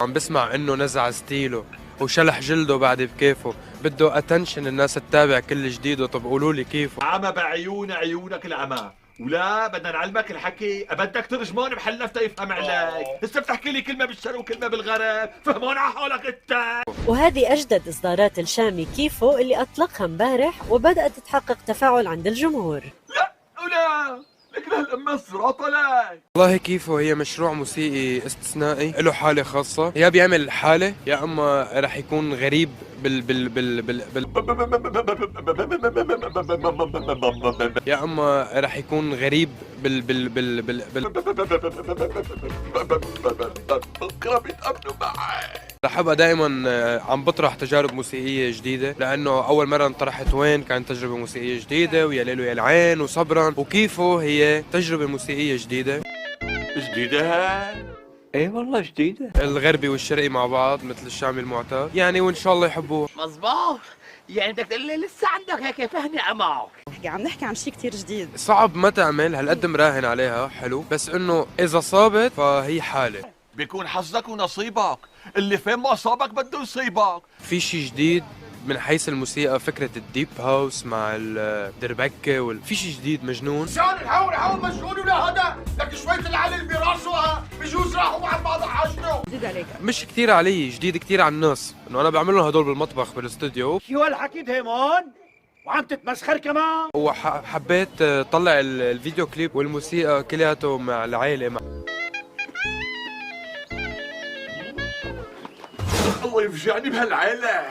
عم بسمع انه نزع ستيله وشلح جلده بعد بكيفه، بده اتنشن الناس تتابع كل جديده. طب قولوا لي كيفه؟ عمى بعيون عيونك العمى. ولا بدنا نعلمك الحكي، بدك ترجمان محلفته يفهم عليك. هسه بتحكي لي كلمه بالشرق وكلمه بالغرب، فهمون على حالك انت. وهذه أجدد إصدارات الشامي كيفو اللي أطلقها امبارح وبدأت تحقق تفاعل عند الجمهور. لا ولا لكن هالأمة الصراط عليك. والله كيفه هي مشروع موسيقي استثنائي، له حاله خاصه، يا بيعمل حاله يا اما رح يكون غريب يا اما رح يكون غريب بكره بيتقابلوا معي. رح ابقى دائما عم بطرح تجارب موسيقيه جديده، لانه اول مره انطرحت وين كانت تجربه موسيقيه جديده، ويا ليل ويا العين وصبرا، وكيفه هي تجربه موسيقيه جديده. جديدة هاي؟ ايه والله جديدة. الغربي والشرقي مع بعض مثل الشامي المعتاد يعني، وان شاء الله يحبوه. مظبوط. يعني بدك تقول لي لسه عندك هيك فهمي عمار؟ عم نحكي عن شيء كتير جديد. صعب ما تعمل هالقد مراهن عليها حلو، بس انه اذا صابت فهي حاله. بيكون حظك ونصيبك، اللي فين ما اصابك بده يصيبك. في شيء جديد من حيث الموسيقى، فكرة الديب هاوس مع الدربكة في شيء جديد مجنون. شان الحول مجنون ولا هذا، لك شوية العلي اللي براسه بجوز راحوا مع بعض حاجته. جديد عليك. مش كتير علي، جديد كتير على الناس، انه انا بعمل لهم هدول بالمطبخ بالاستوديو. شو هالحكي هيمون؟ وعم تتمسخر كمان؟ وحبيت طلع الفيديو كليب والموسيقى كلياته مع العائلة الله يفجعني بهالعيلة.